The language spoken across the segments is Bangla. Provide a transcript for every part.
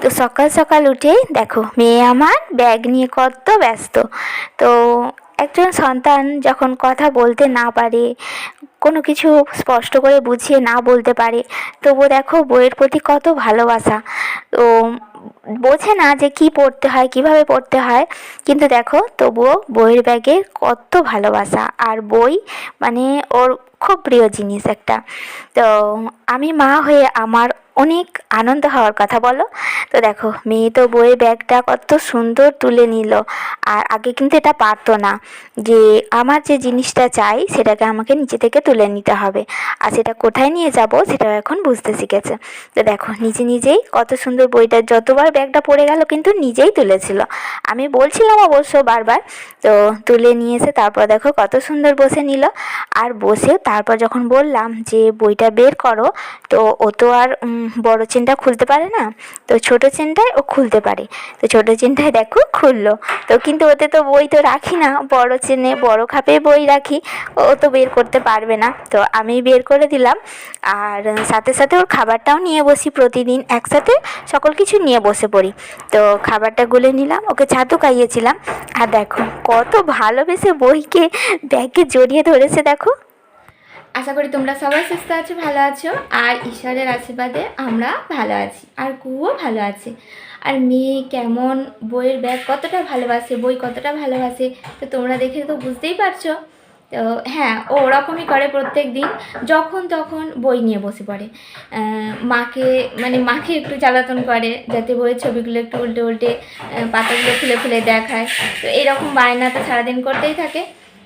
তো সকাল সকাল উঠেই দেখো মেয়ে আমার ব্যাগ নিয়ে কত ব্যস্ত। তো একজন সন্তান যখন কথা বলতে না পারে, কোনো কিছু স্পষ্ট করে বুঝিয়ে না বলতে পারে, তবুও দেখো বইয়ের প্রতি কত ভালোবাসা। তো বোঝে না যে কি পড়তে হয়, কিভাবে পড়তে হয়, কিন্তু দেখো তবুও বইয়ের ব্যাগে কত ভালোবাসা। আর বই মানে ওর খুব প্রিয় জিনিস একটা। তো আমি মা হয়ে আমার অনেক আনন্দ হওয়ার কথা বলো। তো দেখো মেয়ে তো বইয়ের ব্যাগটা কত সুন্দর তুলে নিল। আর আগে কিন্তু এটা পারতো না, যে আমার যে জিনিসটা চাই সেটাকে আমাকে নিচে থেকে তুলে নিতে হবে, আর সেটা কোথায় নিয়ে যাব সেটাও এখন বুঝতে শিখেছে। তো দেখো নিজে নিজেই কত সুন্দর বইটা যতবার ব্যাগটা পড়ে গেল কিন্তু নিজেই তুলেছিল। আমি বলছিলাম অবশ্য বারবার, তো তুলে নিয়ে এসে তারপর দেখো কত সুন্দর বসে নিল। আর বসেও তারপর যখন বললাম যে বইটা বের করো, তো ও তো আর বড় চেনটা খুলতে পারে না, তো ছোট চেনটায় ও খুলতে পারে। তো ছোট চেনটায় দেখো খুললো। তো কিন্তু ওতে তো বই তো রাখি না, বড় চেনে বড় খাপে বই রাখি, ও তো বের করতে পারবে না। তো আমি বের করে দিলাম। আর সাথে সাথে ওর খাবারটাও নিয়ে বসি, প্রতিদিন একসাথে সকল কিছু নিয়ে বসে পড়ি। তো খাবারটা গুলে নিলাম, ওকে ছাতু খাইয়েছিলাম। আর দেখো কত ভালোবেসে বইকে ব্যাগে জড়িয়ে ধরেছে দেখো। আশা করি তোমরা সবাই সুস্থ আছো, ভালো আছো, আর ঈশ্বরের আশীর্বাদে আমরা ভালো আছি, আর কুও ভালো আছে। আর মেয়ে কেমন বইয়ের ব্যাগ কতটা ভালোবাসে, বই কতটা ভালোবাসে, তো তোমরা দেখে তো বুঝতেই পারছো। তো হ্যাঁ, ও ওরকমই করে প্রত্যেক দিন, যখন তখন বই নিয়ে বসে পড়ে। মাকে একটু জ্বালাতন করে, যাতে বইয়ের ছবিগুলো একটু উল্টে উল্টে পাতাগুলো খুলে খুলে দেখায়। তো এইরকম বায়না তো সারাদিন করতেই থাকে।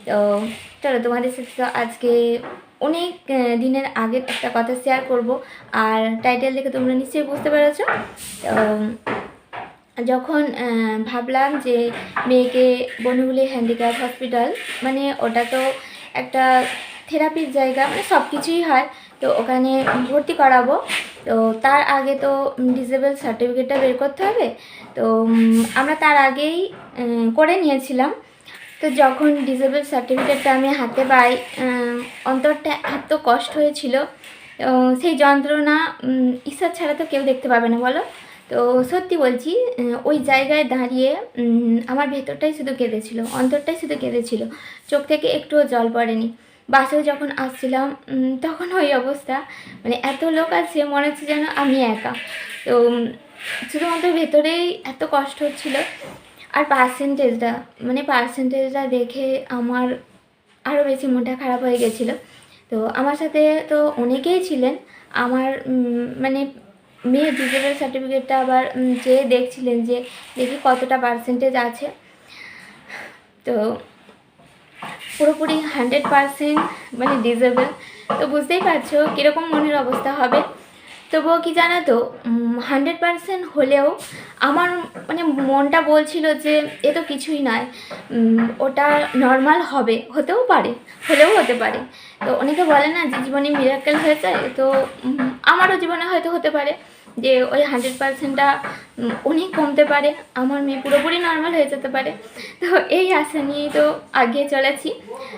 তো চলো তোমাদের সাথে তো আজকে অনেক দিনের আগের একটা কথা শেয়ার করব। আর টাইটেল দেখে তোমরা নিশ্চয়ই বুঝতে পেরেছো। যখন ভাবলাম যে মেয়েকে বনহুলি হ্যান্ডিক্যাপ হসপিটাল, মানে ওটা তো একটা থেরাপির জায়গা, মানে সব কিছুই হয়, তো ওখানে ভর্তি করাবো। তো তার আগে তো ডিসেবল সার্টিফিকেটটা বের করতে হবে। তো আমরা তার আগেই করে নিয়েছিলাম। তো যখন ডিসেবল সার্টিফিকেটটা আমি হাতে পাই, অন্তরটা এত কষ্ট হয়েছিল। সেই যন্ত্রণা ঈশ্বর ছাড়া তো কেউ দেখতে পাবে না, বলো। তো সত্যি বলছি, ওই জায়গায় দাঁড়িয়ে আমার ভেতরটাই শুধু কেঁদেছিল, অন্তরটাই শুধু কেঁদেছিল, চোখ থেকে একটুও জল পড়েনি। বাসেও যখন আসছিলাম তখন ওই অবস্থা, মানে এত লোক আছে, মনে হচ্ছে যেন আমি একা। তো শুধুমাত্র ভেতরেই এত কষ্ট হচ্ছিল। আর পার্সেন্টেজটা দেখে আমার আরও বেশি মনটা খারাপ হয়ে গেছিলো। তো আমার সাথে তো অনেকেই ছিলেন, আমার মানে মেয়ের ডিসেবল সার্টিফিকেটটা আবার চেয়ে দেখছিলেন যে দেখি কতটা পার্সেন্টেজ আছে। তো পুরোপুরি 100% মানে ডিসেবল। তো বুঝতেই পারছো কীরকম মনের অবস্থা হবে। তবুও কি জানো তো, 100% হলেও আমার মানে মনটা বলছিল যে এ তো কিছুই নয়, ওটা নর্মাল হবে, হতেও পারে, হলেও হতে পারে। তো অনেকে বলে না যে জীবনে মিরাক্কেল হয়ে যায়, তো আমারও জীবনে হয়তো হতে পারে যে ওই 100%টা অনেক কমতে পারে, আমার মেয়ে পুরোপুরি নর্মাল হয়ে যেতে পারে। তো এই আশা নিয়েই তো আগিয়ে চলেছি।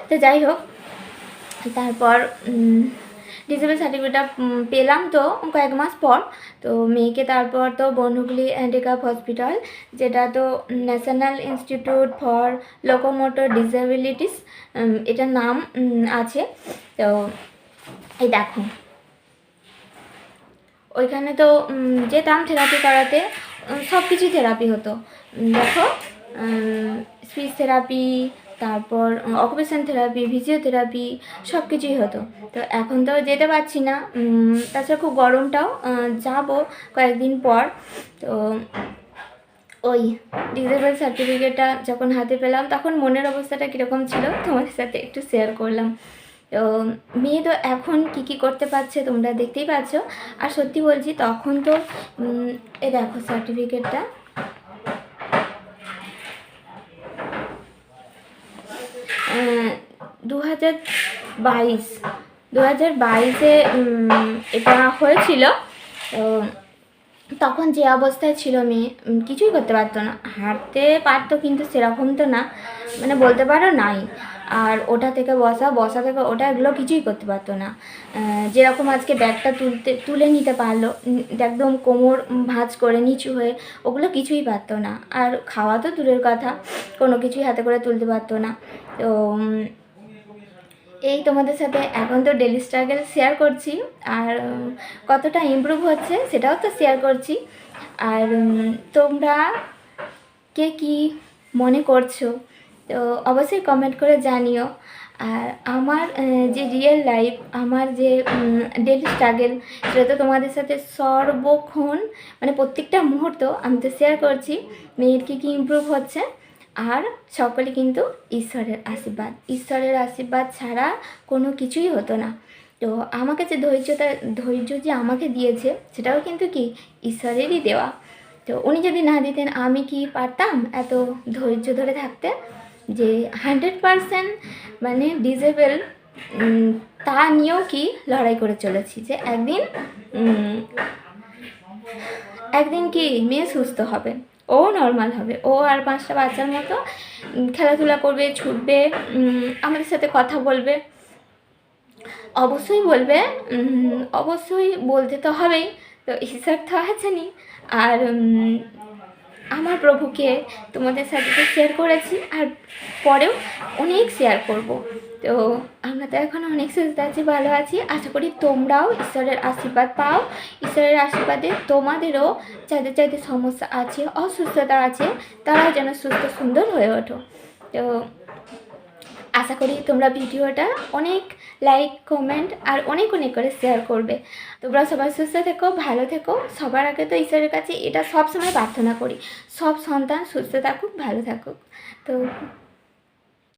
তো যাই হোক, তারপর ডিসেবল সার্টিফিকেটটা পেলাম তো কয়েক মাস পর। তো মেয়েকে তারপর তো বনহুগলি হ্যান্ডিক্যাপ হসপিটাল, যেটা তো national institute for locomotor disabilities, এটার নাম আছে। তো এই দেখো, ওইখানে তো যেতাম থেরাপি করাতে, সব কিছুই থেরাপি হতো। দেখো, স্পিচ থেরাপি, তারপর অকুপেশন থেরাপি, ফিজিওথেরাপি, সব কিছুই হতো। তো এখন তো যেতে পারছি না, তাছাড়া খুব গরমটাও, যাবো কয়েকদিন পর। তো ওই ডিসেবল সার্টিফিকেটটা যখন হাতে পেলাম তখন মনের অবস্থাটা কীরকম ছিল তোমাদের সাথে একটু শেয়ার করলাম। তো মেয়ে তো এখন কী করতে পারছে তোমরা দেখতেই পাচ্ছ। আর সত্যি বলছি, তখন তো এ দেখো সার্টিফিকেটটা, 2022 এটা হয়েছিল। তো তখন যে অবস্থায় ছিল মেয়ে, কিছুই করতে পারতো না, হাঁটতে পারতো কিন্তু সেরকম তো না, মানে বলতে পারো নাই। আর ওটা থেকে বসা থেকে ওটা, এগুলো কিছুই করতে পারতো না। যেরকম আজকে ব্যাগটা তুলে নিতে পারলো, একদম কোমর ভাঁজ করে নিচু হয়ে, ওগুলো কিছুই পারতো না। আর খাওয়া তো দূরের কথা, কোনো কিছুই হাতে করে তুলতে পারতো না। তো এই তোমাদের সাথে এখন তো ডেলি স্ট্রাগল শেয়ার করছি, আর কতটা ইমপ্রুভ হচ্ছে সেটাও তো শেয়ার করছি। আর তোমরা কে কী মনে করছো তো অবশ্যই কমেন্ট করে জানিও। আর আমার যে রিয়েল লাইফ, আমার যে ডেলি স্ট্রাগল, সেটা তো তোমাদের সাথে সর্বক্ষণ মানে প্রত্যেকটা মুহূর্ত আমি তো শেয়ার করছি, মেয়ের কী কী ইমপ্রুভ হচ্ছে। আর সকলে কিন্তু ঈশ্বরের আশীর্বাদ ছাড়া কোনো কিছুই হতো না। তো আমাকে যে ধৈর্য যে আমাকে দিয়েছে, সেটাও কিন্তু কি ঈশ্বরেরই দেওয়া। তো উনি যদি না দিতেন, আমি কি পারতাম এত ধৈর্য ধরে থাকতে? যে 100% মানে ডিজেবল, তা নিয়েও কি লড়াই করে চলেছি যে একদিন কি মেয়ে সুস্থ হবে, ও নর্মাল হবে, ও আর 5টা বাচ্চার মতো খেলাধুলা করবে, ছুটবে, আমাদের সাথে কথা বলবে। অবশ্যই বলবে, অবশ্যই বলতে তো হবেই, তো ঈশ্বর তো আছেনই। আর আমার প্রভুকে তোমাদের সাথে তো শেয়ার করেছি, আর পরেও অনেক শেয়ার করব। তো আমরা তো এখন অনেক সুস্থ আছি, ভালো আছি। আশা করি তোমরাও ঈশ্বরের আশীর্বাদ পাও। ঈশ্বরের আশীর্বাদে তোমাদেরও যাদের যাদের সমস্যা আছে, অসুস্থতা আছে, তারাও যেন সুস্থ সুন্দর হয়ে ওঠো। তো আশা করি তোমরা ভিডিওটা অনেক লাইক, কমেন্ট আর অনেক অনেক করে শেয়ার করবে। তোমরা সবাই সুস্থ থেকো, ভালো থেকো। সবার আগে তো ঈশ্বরের কাছে এটা সব সময় প্রার্থনা করি, সব সন্তান সুস্থ থাকুক, ভালো থাকুক। তো